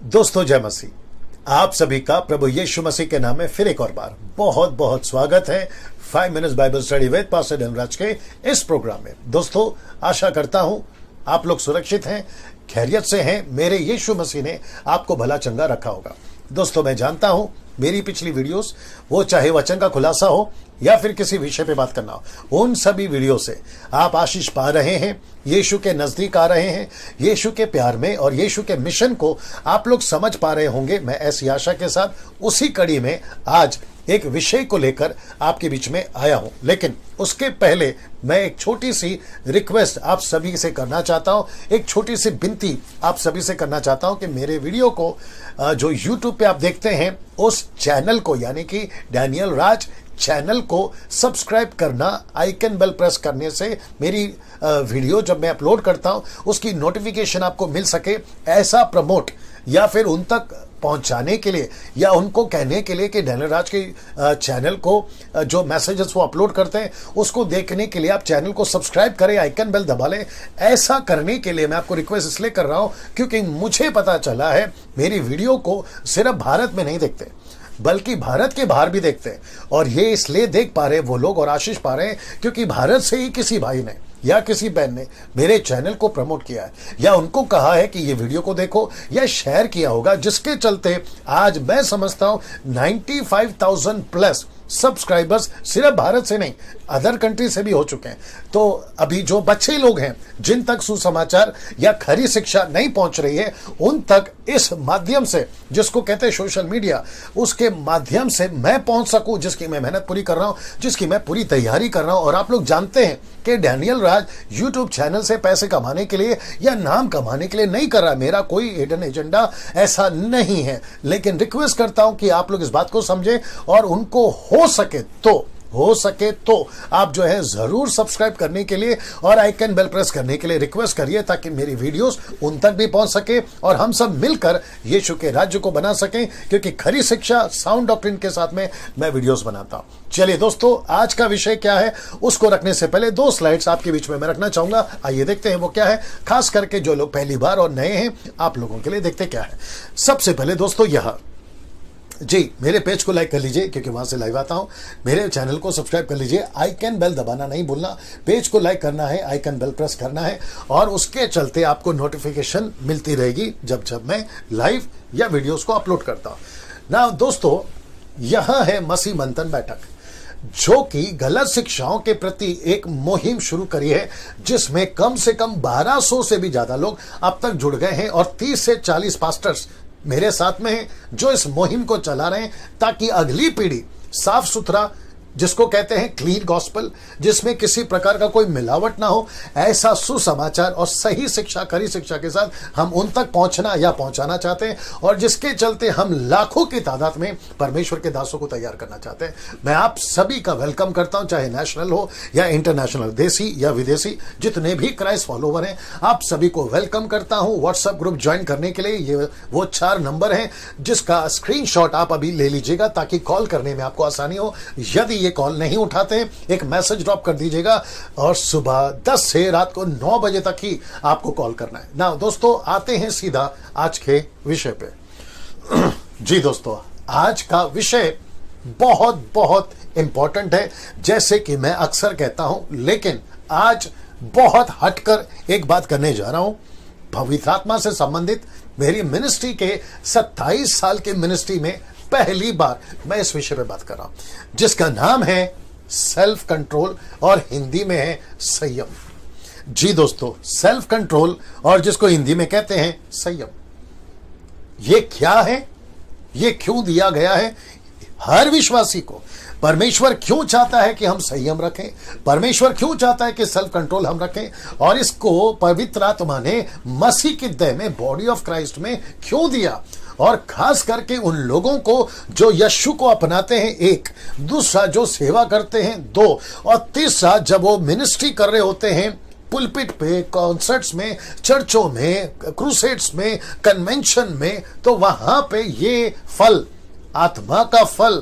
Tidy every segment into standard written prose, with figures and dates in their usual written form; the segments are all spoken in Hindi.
दोस्तों जय मसीह। आप सभी का प्रभु यीशु मसीह के नाम में फिर एक और बार बहुत बहुत स्वागत है 5 minutes Bible study with pastor Dharmaraj के इस प्रोग्राम में। दोस्तों आशा करता हूं आप लोग सुरक्षित हैं, खैरियत से हैं। मेरे यीशु मसीह ने आपको भला चंगा रखा होगा। दोस्तों मैं जानता हूं मेरी पिछली वीडियोस, वो चाहे वचन का खुलासा हो या फिर किसी विषय पे बात करना हो, उन सभी वीडियो से आप आशीष पा रहे हैं, यीशु के नजदीक आ रहे हैं, यीशु के प्यार में और यीशु के मिशन को आप लोग समझ पा रहे होंगे। मैं ऐसी आशा के साथ उसी कड़ी में आज एक विषय को लेकर आपके बीच में आया हूं। लेकिन उसके पहले मैं एक छोटी सी रिक्वेस्ट आप सभी से करना चाहता हूं, एक छोटी सी विनती आप सभी से करना चाहता हूं कि मेरे वीडियो को जो YouTube पे आप देखते हैं उस चैनल को यानी कि डैनियल राज चैनल को सब्सक्राइब करना, आइकन बेल प्रेस करने से मेरी वीडियो जब मैं अपलोड करता हूं उसकी नोटिफिकेशन आपको मिल सके, ऐसा प्रमोट या फिर उन तक पहुंचाने के लिए या उनको कहने के लिए कि डैनियल राज के चैनल को जो मैसेजेस वो अपलोड करते हैं उसको देखने के लिए आप चैनल को सब्सक्राइब करें, आइकन बेल दबा लें। ऐसा करने के लिए मैं आपको रिक्वेस्ट इसलिए कर रहा हूं क्योंकि मुझे पता चला है मेरी वीडियो को सिर्फ भारत में नहीं देखते बल्कि भारत के बाहर भी देखते हैं। और ये इसलिए देख पा रहे वो लोग और आशीष पा रहे हैं क्योंकि भारत से ही किसी भाई ने या किसी बहन ने मेरे चैनल को प्रमोट किया है या उनको कहा है कि ये वीडियो को देखो या शेयर किया होगा, जिसके चलते आज मैं समझता हूं 95,000 प्लस सब्सक्राइबर्स सिर्फ भारत से नहीं अदर कंट्री से भी हो चुके हैं। तो अभी जो बच्चे लोग हैं जिन तक सुसमाचार या खरी शिक्षा नहीं पहुंच रही है उन तक इस माध्यम से, जिसको कहते हैं सोशल मीडिया, उसके माध्यम से मैं पहुंच सकूं, जिसकी मैं मेहनत पूरी कर रहा हूं, जिसकी मैं पूरी तैयारी कर रहा हूं। और आप लोग जानते हैं कि डैनियल राज यूट्यूब चैनल से पैसे कमाने के लिए या नाम कमाने के लिए नहीं कर रहा, मेरा कोई हिडन एजेंडा ऐसा नहीं है। लेकिन रिक्वेस्ट करता हूं कि आप लोग इस बात को समझें और उनको हो सके तो आप जो है जरूर सब्सक्राइब करने के लिए और आइकन बेल प्रेस करने के लिए रिक्वेस्ट करिए ताकि मेरी वीडियोस उन तक भी पहुंच सके और हम सब मिलकर यीशु के राज्य को बना सकें, क्योंकि खरी शिक्षा साउंड डॉक्ट्रिन के साथ में मैं वीडियोस बनाता हूं। चलिए दोस्तों आज का विषय क्या है उसको रखने से पहले 2 स्लाइड्स आपके बीच में मैं रखना चाहूंगा। आइए देखते हैं वो क्या है, खास करके जो लोग पहली बार और नए हैं आप लोगों के लिए देखते क्या है। सबसे पहले दोस्तों यह जी मेरे पेज को लाइक कर लीजिए क्योंकि वहां से लाइव आता हूं। मेरे चैनल को सब्सक्राइब कर लीजिए, आइकन बेल दबाना नहीं भूलना, पेज को लाइक करना है, आइकन बेल प्रेस करना है और उसके चलते आपको नोटिफिकेशन मिलती रहेगी जब जब मैं लाइव या वीडियोस को अपलोड करता हूं ना। दोस्तों यह है मसीह मंथन बैठक जो कि गलत शिक्षाओं के प्रति एक मुहिम शुरू करी है, जिसमें कम से कम 1200 से भी ज्यादा लोग अब तक जुड़ गए हैं और 30 से 40 पास्टर्स मेरे साथ में हैं जो इस मुहिम को चला रहे हैं ताकि अगली पीढ़ी साफ सुथरा, जिसको कहते हैं क्लीन गॉस्पल, जिसमें किसी प्रकार का कोई मिलावट ना हो, ऐसा सुसमाचार और सही शिक्षा, खरी शिक्षा के साथ हम उन तक पहुंचना या पहुंचाना चाहते हैं और जिसके चलते हम लाखों की तादाद में परमेश्वर के दासों को तैयार करना चाहते हैं। मैं आप सभी का वेलकम करता हूं, चाहे नेशनल हो या इंटरनेशनल, देसी या विदेशी, जितने भी क्राइस्ट फॉलोवर हैं आप सभी को वेलकम करता हूं। व्हाट्सएप ग्रुप ज्वाइन करने के लिए ये वो 4 नंबर हैं जिसका स्क्रीनशॉट आप अभी ले लीजिएगा ताकि कॉल करने में आपको आसानी हो। यदि ये कॉल नहीं उठाते एक मैसेज ड्रॉप कर दीजिएगा और सुबह 10 से रात को 9 बजे तक ही आपको कॉल करना है ना। दोस्तों आते हैं सीधा आज के विषय पे। जी दोस्तों आज का विषय बहुत बहुत इंपॉर्टेंट है, जैसे कि मैं अक्सर कहता हूं, लेकिन आज बहुत हटकर एक बात करने जा रहा हूं। पवित्र आत्मा से संबंधित मेरी मिनिस्ट्री के 27 साल के मिनिस्ट्री में पहली बार मैं इस विषय पे बात कर रहा हूं जिसका नाम है सेल्फ कंट्रोल और हिंदी में है संयम। जी दोस्तों सेल्फ कंट्रोल और जिसको हिंदी में कहते हैं संयम, ये क्या है, ये क्यों दिया गया है हर विश्वासी को? परमेश्वर क्यों चाहता है कि हम संयम रखें? परमेश्वर क्यों चाहता है कि सेल्फ कंट्रोल हम रखें? और इसको पवित्र आत्मा ने मसीह की देह में, बॉडी ऑफ क्राइस्ट में क्यों दिया? और खास करके उन लोगों को जो यीशु को अपनाते हैं, एक, दूसरा जो सेवा करते हैं, 2, और तीसरा जब वो मिनिस्ट्री कर रहे होते हैं पुलपिट पे, कॉन्सर्ट्स में, चर्चों में, क्रूसेड्स में, कन्वेंशन में, तो वहां पे ये फल, आत्मा का फल,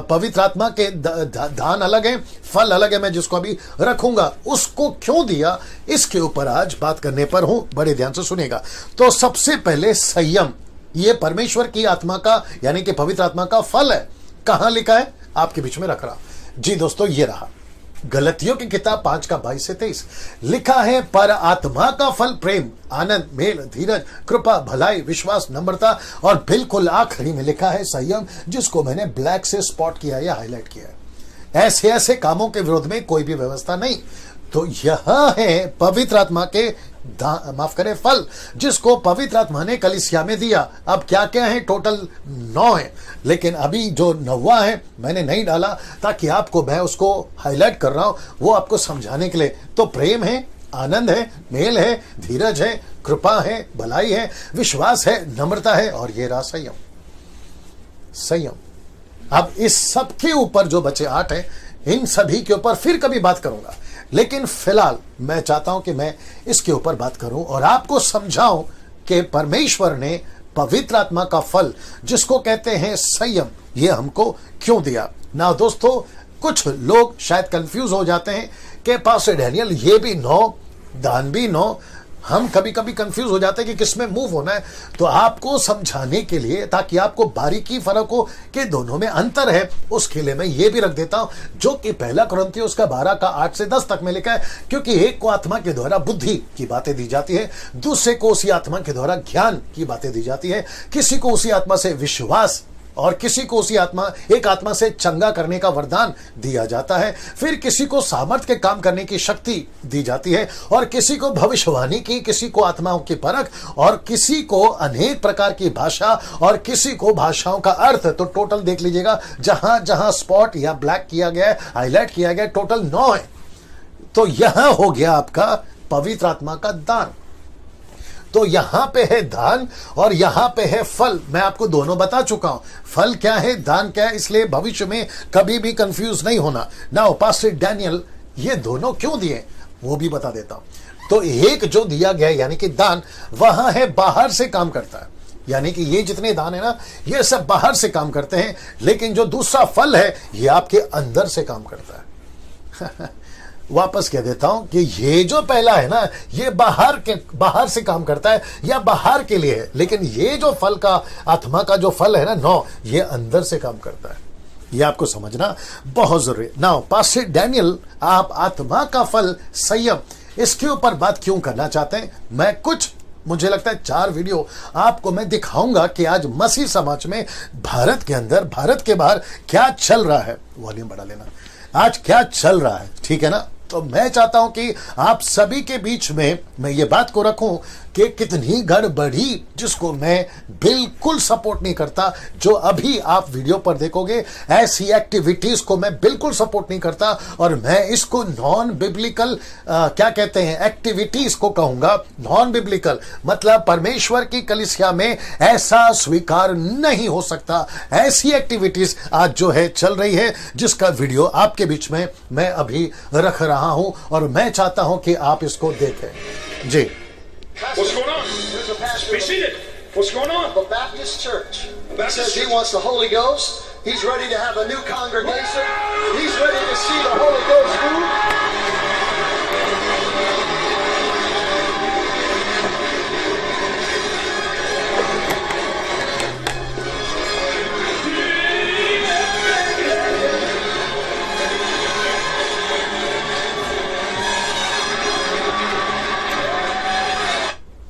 पवित्र आत्मा के दान अलग है, फल अलग है, मैं जिसको अभी रखूंगा उसको क्यों दिया, इसके ऊपर आज बात करने पर हूं। बड़े ध्यान से सुनेगा। तो सबसे पहले संयम ये परमेश्वर की आत्मा का यानी कि पवित्र आत्मा का फल है। कहां लिखा है? आपके बीच में रख रहा। जी दोस्तों, ये रहा गलतियों की किताब 5 का 22 से 23 लिखा है, पर आत्मा का फल प्रेम, आनंद, मेल, धीरज, कृपा, भलाई, विश्वास, नम्रता और बिल्कुल आखिरी में लिखा है संयम, जिसको मैंने ब्लैक से स्पॉट किया या हाईलाइट किया है। ऐसे ऐसे कामों के विरोध में कोई भी व्यवस्था नहीं। तो यह है पवित्र आत्मा के माफ करें फल, जिसको पवित्र आत्मा ने कलीसिया में दिया। अब क्या क्या है? टोटल 9 है, लेकिन अभी जो 9वां है मैंने नहीं डाला ताकि आपको, मैं उसको हाईलाइट कर रहा हूं वो आपको समझाने के लिए। तो प्रेम है, आनंद है, मेल है, धीरज है, कृपा है, भलाई है, विश्वास है, नम्रता है और ये रहा संयम। संयम। अब इस सब के ऊपर जो बचे 8 हैं, इन सभी के ऊपर फिर कभी बात करूंगा, लेकिन फिलहाल मैं चाहता हूं कि मैं इसके ऊपर बात करूं और आपको समझाऊं कि परमेश्वर ने पवित्र आत्मा का फल, जिसको कहते हैं संयम, ये हमको क्यों दिया। ना दोस्तों, कुछ लोग शायद कंफ्यूज हो जाते हैं कि पास्टर डैनियल ये भी 9, दान भी 9, हम कभी कभी कंफ्यूज हो जाते हैं कि किस में मूव होना है। तो आपको समझाने के लिए, ताकि आपको बारीकी फर्क हो कि दोनों में अंतर है, उसके लिए मैं ये भी रख देता हूं जो कि 1 कुरिन्थियों उसका 12 का 8 से 10 तक में लिखा है। क्योंकि एक को आत्मा के द्वारा बुद्धि की बातें दी जाती है, दूसरे को उसी आत्मा के द्वारा ज्ञान की बातें दी जाती है, किसी को उसी आत्मा से विश्वास और किसी को उसी एक आत्मा से चंगा करने का वरदान दिया जाता है, फिर किसी को सामर्थ के काम करने की शक्ति दी जाती है, और किसी को भविष्यवाणी की, किसी को आत्माओं की परख, और किसी को अनेक प्रकार की भाषा, और किसी को भाषाओं का अर्थ। तो टोटल देख लीजिएगा, जहां जहां स्पॉट या ब्लैक किया गया है, हाईलाइट किया गया, टोटल 9 है। तो यह हो गया आपका पवित्र आत्मा का दान। तो यहां पे है दान और यहां पे है फल। मैं आपको दोनों बता चुका हूं, फल क्या है, दान क्या है, इसलिए भविष्य में कभी भी कंफ्यूज नहीं होना। नाउ पास्टर डैनियल ये दोनों क्यों दिए वो भी बता देता हूं। तो एक जो दिया गया यानी कि दान, वहां है बाहर से काम करता है, यानी कि ये जितने दान है ना, ये सब बाहर से काम करते हैं, लेकिन जो दूसरा फल है ये आपके अंदर से काम करता है। वापस कह देता हूं कि ये जो पहला है ना, ये बाहर से काम करता है या बाहर के लिए है, लेकिन ये जो फल का, आत्मा का जो फल है ना 9, ये अंदर से काम करता है। ये आपको समझना बहुत जरूरी है। नाउ पास्टर डैनियल, आप आत्मा का फल संयम, इसके ऊपर बात क्यों करना चाहते हैं? मैं कुछ, मुझे लगता है 4 वीडियो आपको मैं दिखाऊंगा कि आज मसीह समाज में, भारत के अंदर, भारत के बाहर क्या चल रहा है। वॉल्यूम बढ़ा लेना, आज क्या चल रहा है, ठीक है ना। तो मैं चाहता हूं कि आप सभी के बीच में मैं ये बात को रखूं कि कितनी गड़बड़ी, जिसको मैं बिल्कुल सपोर्ट नहीं करता, जो अभी आप वीडियो पर देखोगे, ऐसी एक्टिविटीज को मैं बिल्कुल सपोर्ट नहीं करता, और मैं इसको नॉन बिब्लिकल क्या कहते हैं, एक्टिविटीज को कहूंगा। नॉन बिब्लिकल मतलब परमेश्वर की कलीसिया में ऐसा स्वीकार नहीं हो सकता। ऐसी एक्टिविटीज आज जो है चल रही है, जिसका वीडियो आपके बीच में मैं अभी रख रहा हूं, और मैं चाहता हूं कि आप इसको देखें। जी, What's going on? There's a pastor Be seated. What's going on? of a Baptist church. He Baptist says he church. wants the Holy Ghost. He's ready to have a new congregation. He's ready to see the Holy Ghost move.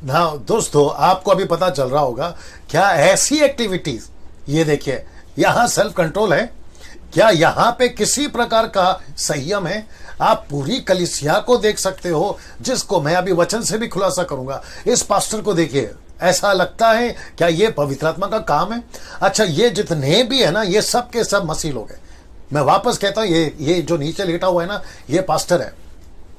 हाँ दोस्तों, आपको अभी पता चल रहा होगा क्या ऐसी एक्टिविटीज, ये देखिए यहां सेल्फ कंट्रोल है क्या, यहां पे किसी प्रकार का संयम है। आप पूरी कलीसिया को देख सकते हो, जिसको मैं अभी वचन से भी खुलासा करूंगा। इस पास्टर को देखिए, ऐसा लगता है क्या ये पवित्र आत्मा का काम है? अच्छा, ये जितने भी है ना, ये सब के सब मसीह लोग हैं। मैं वापस कहता हूं, ये जो नीचे लेटा हुआ है ना, ये पास्टर है।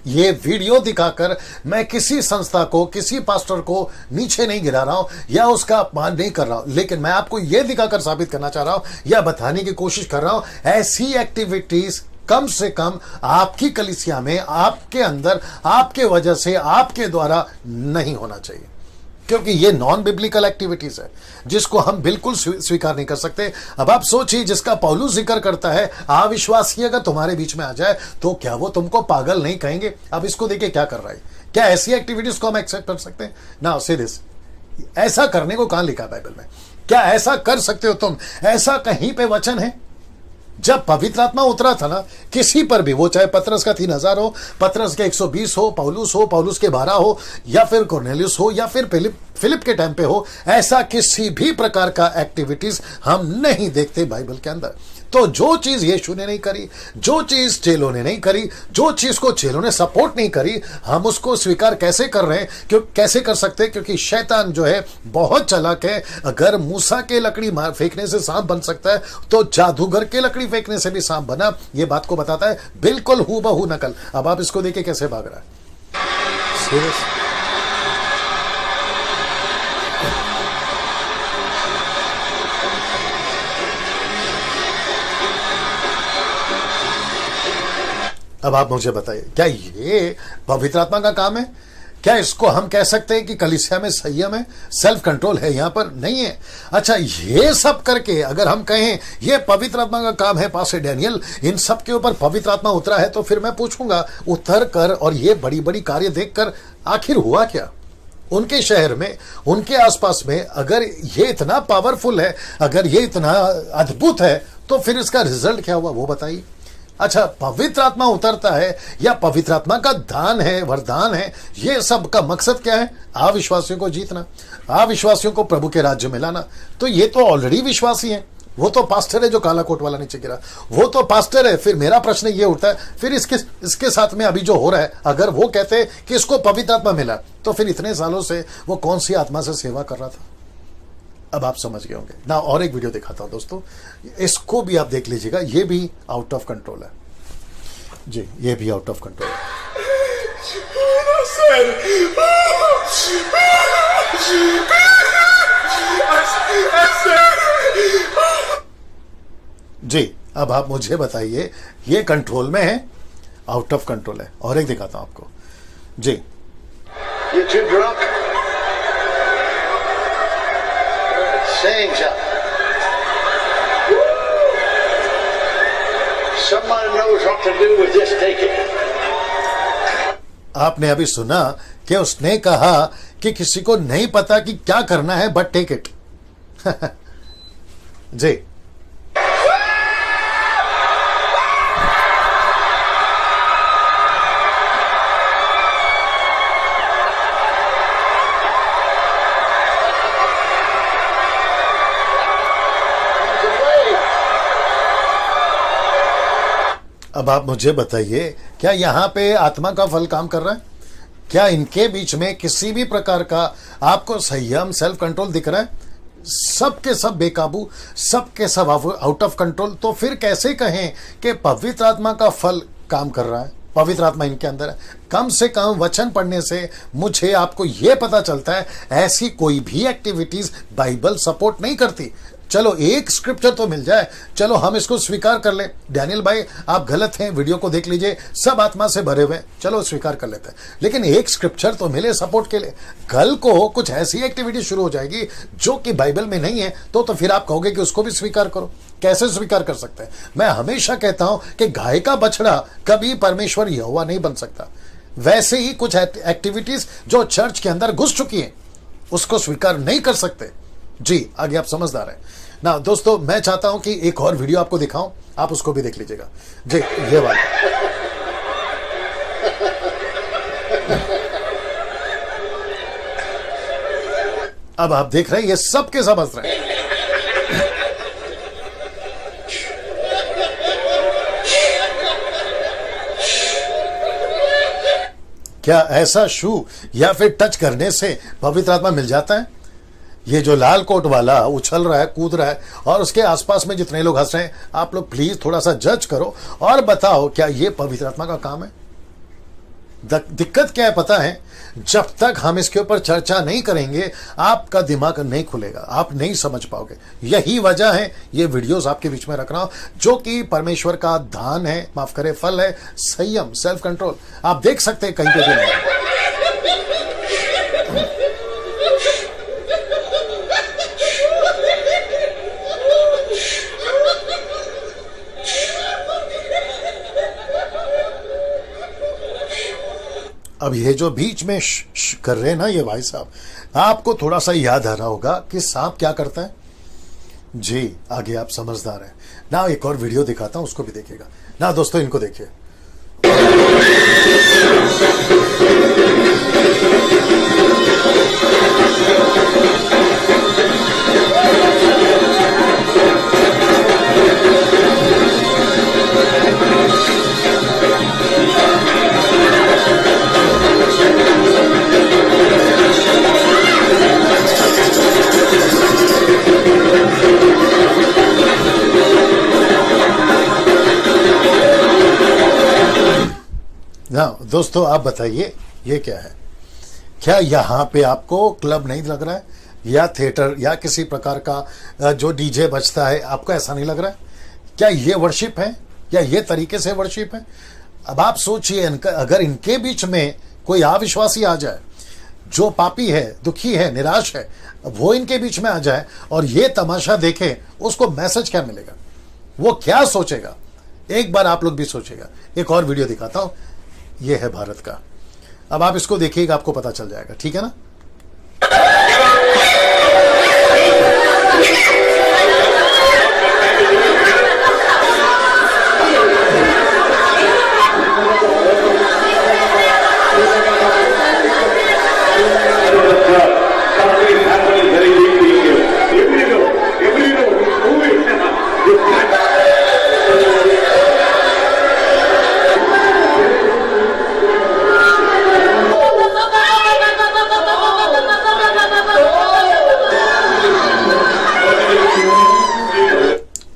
ये वीडियो दिखाकर मैं किसी संस्था को, किसी पास्टर को नीचे नहीं गिरा रहा हूं या उसका अपमान नहीं कर रहा हूं, लेकिन मैं आपको यह दिखाकर साबित करना चाह रहा हूं या बताने की कोशिश कर रहा हूं, ऐसी एक्टिविटीज कम से कम आपकी कलीसिया में, आपके अंदर, आपके वजह से, आपके द्वारा नहीं होना चाहिए, क्योंकि ये नॉन बिब्लिकल एक्टिविटीज है, जिसको हम बिल्कुल स्वीकार नहीं कर सकते। अब आप सोचिए, जिसका पौलुस जिक्र करता है, अविश्वासी अगर तुम्हारे बीच में आ जाए तो क्या वो तुमको पागल नहीं कहेंगे? अब इसको देखिए क्या कर रहा है। क्या ऐसी एक्टिविटीज को हम एक्सेप्ट कर सकते हैं? नाउ सी दिस, ऐसा करने को कहां लिखा है बाइबल में? क्या ऐसा कर सकते हो तुम? ऐसा कहीं पे वचन है? जब पवित्र आत्मा उतरा था ना किसी पर भी, वो चाहे पतरस का 3000 हो, पतरस के 120 हो, पौलुस के 12 हो, या फिर कोर्नेलियुस हो, या फिर फिलिप के टाइम पे हो, ऐसा किसी भी प्रकार का एक्टिविटीज हम नहीं देखते बाइबल के अंदर। तो जो चीज यीशु ने नहीं करी, जो चीज चेलों ने नहीं करी, जो चीज को चेलों ने सपोर्ट नहीं करी, हम उसको स्वीकार कैसे कर रहे हैं? कैसे कर सकते हैं? क्योंकि शैतान जो है बहुत चालाक है। अगर मूसा के लकड़ी फेंकने से सांप बन सकता है तो जादूगर के लकड़ी फेंकने से भी सांप बना। ये बात को बताता है बिल्कुल हूबहू नकल। अब आप इसको देखिए कैसे भाग रहा है। सीरियस। अब आप मुझे बताइए, क्या ये पवित्र आत्मा का काम है? क्या इसको हम कह सकते हैं कि कलीसिया में संयम है, सेल्फ कंट्रोल है? यहां पर नहीं है। अच्छा, ये सब करके अगर हम कहें ये पवित्र आत्मा का काम है, पास्टर डैनियल इन सब के ऊपर पवित्र आत्मा उतरा है, तो फिर मैं पूछूंगा उतर कर और ये बड़ी बड़ी कार्य देखकर आखिर हुआ क्या उनके शहर में, उनके आसपास में? अगर ये इतना पावरफुल है, अगर ये इतना अद्भुत है, तो फिर इसका रिजल्ट क्या हुआ वो बताइए। अच्छा, पवित्र आत्मा उतरता है या पवित्र आत्मा का दान है, वरदान है, ये सब का मकसद क्या है? अविश्वासियों को जीतना, अविश्वासियों को प्रभु के राज्य में लाना। तो ये तो ऑलरेडी विश्वासी है, वो तो पास्टर है जो काला कोट वाला नीचे गिरा, वो तो पास्टर है। फिर मेरा प्रश्न ये उठता है, फिर इसके साथ में अभी जो हो रहा है, अगर वो कहते कि इसको पवित्र आत्मा मिला, तो फिर इतने सालों से वो कौन सी आत्मा से सेवा कर रहा था? अब आप समझ गए होंगे ना। और एक वीडियो दिखाता हूं दोस्तों, इसको भी आप देख लीजिएगा। ये भी आउट ऑफ कंट्रोल है जी, ये भी आउट ऑफ कंट्रोल है। जी, अब आप मुझे बताइए, ये कंट्रोल में है, आउट ऑफ कंट्रोल है? और एक दिखाता हूं आपको जी। You too drunk? Saying something. Somebody knows what to do with this ticket. आपने अभी सुना कि उसने कहा कि किसी को नहीं पता कि क्या करना है बट टेक इट। जी, अब आप मुझे बताइए, क्या यहां पे आत्मा का फल काम कर रहा है? क्या इनके बीच में किसी भी प्रकार का आपको संयम, सेल्फ कंट्रोल दिख रहा है? सबके सब बेकाबू, सबके सब आउट ऑफ कंट्रोल। तो फिर कैसे कहें कि पवित्र आत्मा का फल काम कर रहा है? पवित्र आत्मा इनके अंदर है। कम से कम वचन पढ़ने से मुझे आपको यह पता चलता है ऐसी कोई भी एक्टिविटीज बाइबल सपोर्ट नहीं करती। चलो एक स्क्रिप्चर तो मिल जाए, चलो हम इसको स्वीकार कर ले। डैनियल भाई आप गलत हैं, वीडियो को देख लीजिए, सब आत्मा से भरे हुए, चलो स्वीकार कर लेते हैं, लेकिन एक स्क्रिप्चर तो मिले सपोर्ट के लिए। कल को कुछ ऐसी एक्टिविटी शुरू हो जाएगी जो कि बाइबल में नहीं है, तो फिर आप कहोगे कि उसको भी स्वीकार करो। कैसे स्वीकार कर सकते हैं? मैं हमेशा कहता हूं कि गाय का बछड़ा कभी परमेश्वर यहोवा नहीं बन सकता। वैसे ही कुछ एक्टिविटीज जो चर्च के अंदर घुस चुकी हैं उसको स्वीकार नहीं कर सकते। जी, आगे आप समझदार हैं ना। दोस्तों, मैं चाहता हूं कि एक और वीडियो आपको दिखाऊं, आप उसको भी देख लीजिएगा। जी, ये वाला। अब आप देख रहे हैं, ये सबके सब हंस रहे हैं। क्या ऐसा शू या फिर टच करने से पवित्र आत्मा मिल जाता है? ये जो लाल कोट वाला उछल रहा है, कूद रहा है, और उसके आसपास में जितने लोग हंस रहे हैं, आप लोग प्लीज थोड़ा सा जज करो और बताओ क्या ये पवित्र आत्मा का काम है? दिक्कत क्या है पता है? जब तक हम इसके ऊपर चर्चा नहीं करेंगे आपका दिमाग नहीं खुलेगा, आप नहीं समझ पाओगे। यही वजह है ये वीडियोस आपके बीच में रख रहा हूं, जो कि परमेश्वर का दान है, माफ करे फल है, संयम, सेल्फ कंट्रोल। आप देख सकते हैं कहीं पे भी नहीं। अब ये जो बीच में कर रहे हैं ना ये भाई साहब, आपको थोड़ा सा याद आ रहा होगा कि सांप क्या करता है। जी, आगे आप समझदार हैं ना। एक और वीडियो दिखाता हूं, उसको भी देखिएगा ना दोस्तों, इनको देखिए। ना दोस्तों, आप बताइए ये क्या है? क्या यहाँ पे आपको क्लब नहीं लग रहा है, या थिएटर, या किसी प्रकार का जो डीजे बजता है, आपको ऐसा नहीं लग रहा है? क्या ये वर्शिप है, या ये तरीके से वर्शिप है? अब आप सोचिए, अगर इनके बीच में कोई अविश्वासी आ जाए, जो पापी है, दुखी है, निराश है, वो इनके बीच में आ जाए और ये तमाशा देखे, उसको मैसेज क्या मिलेगा? वो क्या सोचेगा? एक बार आप लोग भी सोचेगा। एक और वीडियो दिखाता हूं, ये है भारत का। अब आप इसको देखिएगा, आपको पता चल जाएगा, ठीक है ना?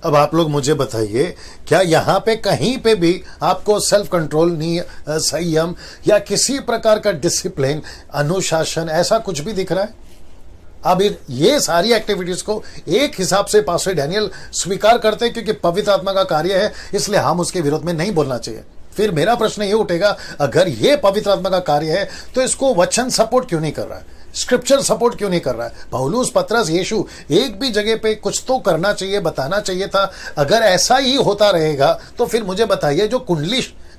अब आप लोग मुझे बताइए, क्या यहाँ पे कहीं पे भी आपको सेल्फ कंट्रोल नहीं, संयम या किसी प्रकार का डिसिप्लिन, अनुशासन, ऐसा कुछ भी दिख रहा है? अब ये सारी एक्टिविटीज को एक हिसाब से पास्टर डैनियल स्वीकार करते हैं, क्योंकि पवित्र आत्मा का कार्य है, इसलिए हम उसके विरोध में नहीं बोलना चाहिए। फिर मेरा प्रश्न ये उठेगा, अगर ये पवित्र आत्मा का कार्य है तो इसको वचन सपोर्ट क्यों नहीं कर रहा है? स्क्रिप्चर सपोर्ट क्यों नहीं कर रहा है? पौलुस, पतरस, यीशु, एक भी जगह पे कुछ तो करना चाहिए, बताना चाहिए था। अगर ऐसा ही होता रहेगा तो फिर मुझे बताइए, जो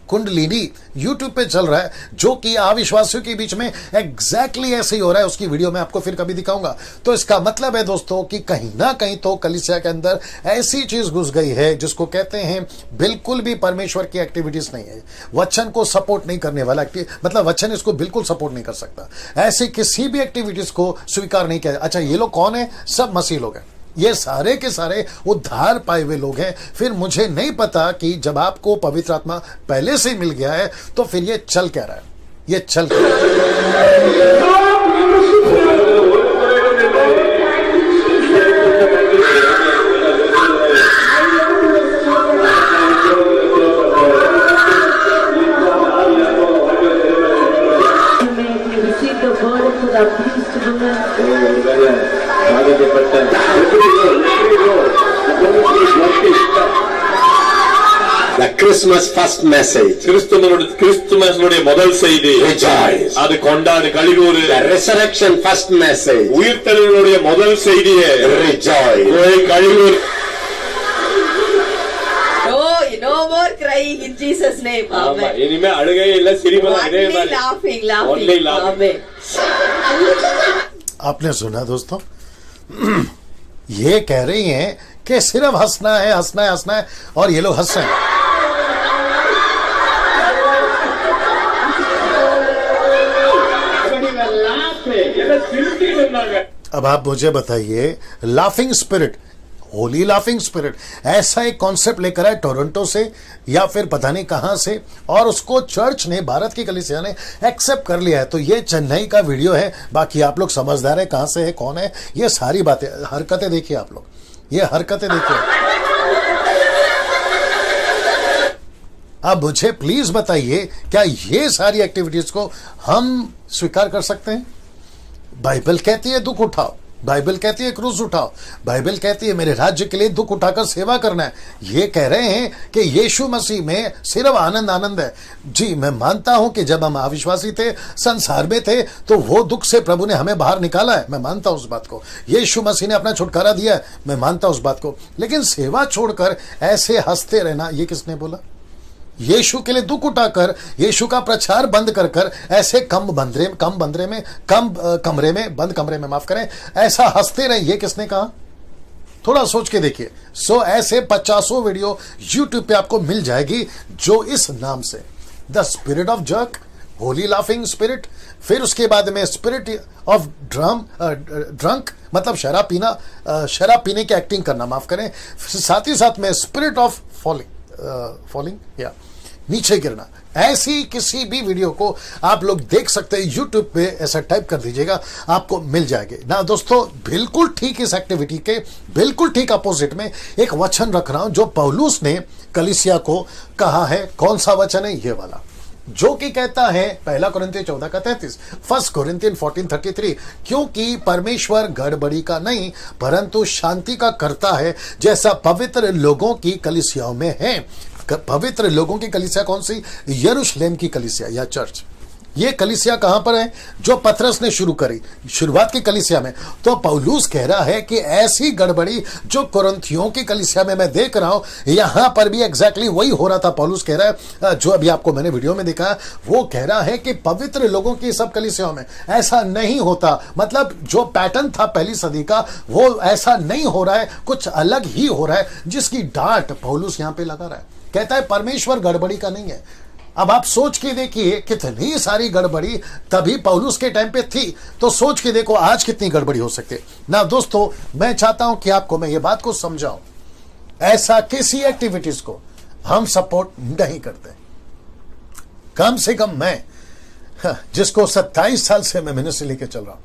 कुंडलिनी यूट्यूब पे चल रहा है, जो कि अविश्वासियों के बीच में एग्जैक्टली ऐसे ही हो रहा है, उसकी वीडियो मैं आपको फिर कभी दिखाऊंगा। तो इसका मतलब है दोस्तों कि कहीं ना कहीं तो कलीसिया के अंदर ऐसी चीज घुस गई है जिसको कहते हैं बिल्कुल भी परमेश्वर की एक्टिविटीज नहीं है, वचन को सपोर्ट नहीं करने वाला, मतलब वचन इसको बिल्कुल सपोर्ट नहीं कर सकता। ऐसी किसी भी एक्टिविटीज को स्वीकार नहीं किया। अच्छा, ये लोग कौन है? सब मसीह लोग हैं, ये सारे के सारे उद्धार पाए हुए लोग हैं। फिर मुझे नहीं पता कि जब आपको पवित्र आत्मा पहले से मिल गया है तो फिर ये चल क्या रहा है, ये चल क्या रहा है? The Christmas first message. கிறிஸ்துமஸ்னுடைய முதல் செய்தி. Rejoice. அது கொண்டாடு, களிகூரு. The resurrection first message. உயிர்த்தெழுதலுடைய முதல் செய்தியே. Rejoice. களிகூரு. No more crying in Jesus' name. Amen. இனிமே அழுகையே இல்ல, சிரிப்பு தான். இதே Only மாதிரி. laughing. Only laughing. Amen. आपने सुना दोस्तों, ये कह रही हैं कि सिर्फ हंसना है, हंसना है, हंसना है, और ये लोग हंस रहे हैं। अब आप मुझे बताइए, laughing spirit, Holi laughing spirit, ऐसा एक कॉन्सेप्ट लेकर आए टोरंटो से या फिर पता नहीं कहां से, और उसको चर्च ने, भारत की कलीसिया ने एक्सेप्ट कर लिया है। तो ये चेन्नई का वीडियो है, बाकी आप लोग समझदार है, कहां से है, कौन है, ये सारी बातें, हरकतें देखिए आप लोग, ये हरकतें देखिए। अब मुझे प्लीज बताइए, क्या ये सारी एक्टिविटीज को हम स्वीकार कर सकते हैं? बाइबल कहती है दुख उठाओ, बाइबल कहती है क्रूस उठाओ, बाइबल कहती है मेरे राज्य के लिए दुख उठाकर सेवा करना है। ये कह रहे हैं कि यीशु मसीह में सिर्फ आनंद आनंद है। जी, मैं मानता हूं कि जब हम अविश्वासी थे, संसार में थे, तो वो दुख से प्रभु ने हमें बाहर निकाला है, मैं मानता हूं उस बात को। यीशु मसीह ने अपना छुटकारा दिया है, मैं मानता हूं उस बात को। लेकिन सेवा छोड़कर ऐसे हंसते रहना, ये किसने बोला? यीशु के लिए दुख उठाकर, यीशु का प्रचार बंद कर कर ऐसे बंद कमरे में माफ करें, ऐसा हंसते रहे, ये किसने कहा? थोड़ा सोच के देखिए। सो ऐसे 50 वीडियो यूट्यूब पे आपको मिल जाएगी जो इस नाम से the spirit of jerk, Holi laughing spirit, फिर उसके बाद में स्पिरिट ऑफ ड्रंक मतलब शराब पीने की एक्टिंग करना, माफ करें, साथ ही साथ में स्पिरिट ऑफ फॉलिंग या नीचे गिरना। ऐसी किसी भी वीडियो को आप लोग देख सकते हैं यूट्यूब पे, ऐसा टाइप कर दीजिएगा आपको मिल जाएंगे ना। दोस्तों बिल्कुल ठीक इस एक्टिविटी के बिल्कुल ठीक अपोजिट में एक वचन रख रहा हूं जो पौलुस ने कलीसिया को कहा है। कौन सा वचन है? ये वाला, जो कि कहता है 1 कोरिन्थियन 14:33, 1 कोरिन्थियन 14:33, क्योंकि परमेश्वर गड़बड़ी का नहीं परंतु शांति का करता है, जैसा पवित्र लोगों की कलीसियाओं में है। पवित्र लोगों की कलीसिया कौन सी? यरूशलेम की कलीसिया या चर्च। ये कलीसिया कहां पर है? जो पतरस ने शुरू करी, शुरुआत की कलीसिया में। तो पौलुस कह रहा है कि ऐसी गड़बड़ी जो कोरिन्थियों की कलीसिया में मैं देख रहा हूं, यहां पर भी एग्जैक्टली वही हो रहा था। पौलुस कह रहा है, जो अभी आपको मैंने वीडियो में दिखाया, वो कह रहा है कि पवित्र लोगों की सब कलीसियाओं में ऐसा नहीं होता। मतलब जो पैटर्न था पहली सदी का वो ऐसा नहीं हो रहा है, कुछ अलग ही हो रहा है, जिसकी डांट पौलुस यहां पे लगा रहा है। कहता है परमेश्वर गड़बड़ी का नहीं है। अब आप सोच के देखिए कितनी सारी गड़बड़ी तभी पौलुस के टाइम पे थी, तो सोच के देखो आज कितनी गड़बड़ी हो सकती है ना। दोस्तों मैं चाहता हूं कि आपको मैं ये बात को समझाऊं, ऐसा किसी एक्टिविटीज को हम सपोर्ट नहीं करते। कम से कम मैं, जिसको 27 साल से मैं मिनिस्ट्री लेके चल रहा हूं,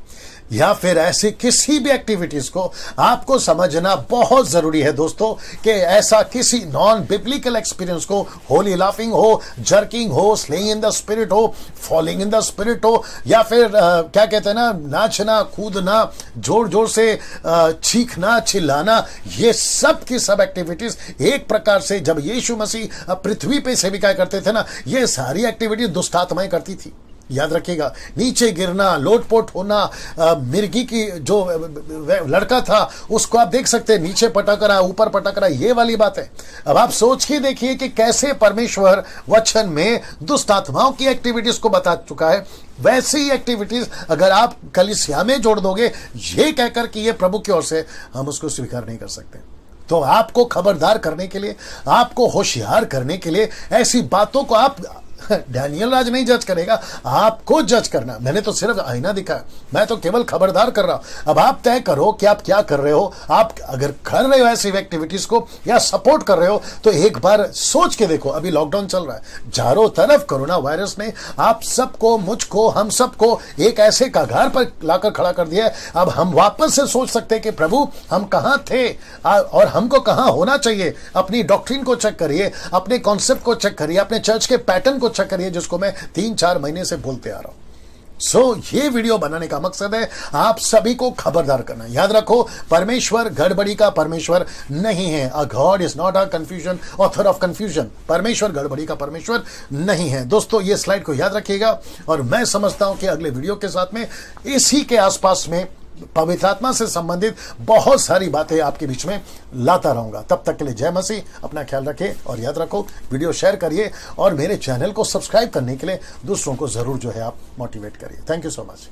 या फिर ऐसी किसी भी एक्टिविटीज को आपको समझना बहुत जरूरी है दोस्तों, कि ऐसा किसी नॉन बिब्लिकल एक्सपीरियंस को, होली लाफिंग हो, जर्किंग हो, स्लेइंग इन द स्पिरिट हो, फॉलिंग इन द स्पिरिट हो, या फिर क्या कहते हैं ना, नाचना, कूदना, जोर जोर से चीखना, चिल्लाना, ये सब की सब एक्टिविटीज एक प्रकार से जब यीशु मसीह पृथ्वी पे सेविकाएं करते थे ना, ये सारी एक्टिविटीज दुष्ट आत्माएं करती थी। याद रखिएगा, नीचे गिरना, लोटपोट होना, मिर्गी की जो लड़का था उसको आप देख सकते हैं, नीचे पटक रहा, ऊपर पटक रहा, ये वाली बात है। अब आप सोच के देखिए कि कैसे परमेश्वर वचन में दुष्ट आत्माओं की एक्टिविटीज को बता चुका है। वैसे ही एक्टिविटीज अगर आप कलीसिया में जोड़ दोगे ये कहकर कि ये प्रभु की ओर से, हम उसको स्वीकार नहीं कर सकते। तो आपको खबरदार करने के लिए, आपको होशियार करने के लिए, ऐसी बातों को आप, डैनियल राज नहीं जज करेगा, आपको जज करना। मैंने तो सिर्फ आईना दिखाया, मैं तो केवल खबरदार कर रहा हूं। अब आप तय करो कि आप क्या कर रहे हो। आप अगर कर रहे हो ऐसी एक्टिविटीज को या सपोर्ट कर रहे हो तो एक बार सोच के देखो। अभी लॉकडाउन चल रहा है, चारों तरफ कोरोना वायरस ने आप सबको, मुझको, हम सबको एक ऐसे कगार पर लाकर खड़ा कर दिया है। अब हम वापस से सोच सकते हैं कि प्रभु हम कहां थे और हमको कहां होना चाहिए। अपनी डॉक्ट्रिन को चेक करिए, अपने कॉन्सेप्ट को चेक करिए, अपने चर्च के पैटर्न को चेक करिए, जिसको मैं 3-4 महीने से बोलते आ रहा हूं। ये वीडियो बनाने का मकसद है आप सभी को खबरदार करना। याद रखो, परमेश्वर गड़बड़ी का परमेश्वर नहीं है। A God is not a confusion, author of confusion. परमेश्वर गड़बड़ी का परमेश्वर नहीं है। दोस्तों ये स्लाइड को याद रखिएगा, और मैं समझता हूं कि अगले वीडियो के साथ में इसी के आसपास में पवित्र आत्मा से संबंधित बहुत सारी बातें आपके बीच में लाता रहूंगा। तब तक के लिए जय मसीह, अपना ख्याल रखिए और याद रखो वीडियो शेयर करिए और मेरे चैनल को सब्सक्राइब करने के लिए दूसरों को जरूर जो है आप मोटिवेट करिए। Thank you so much.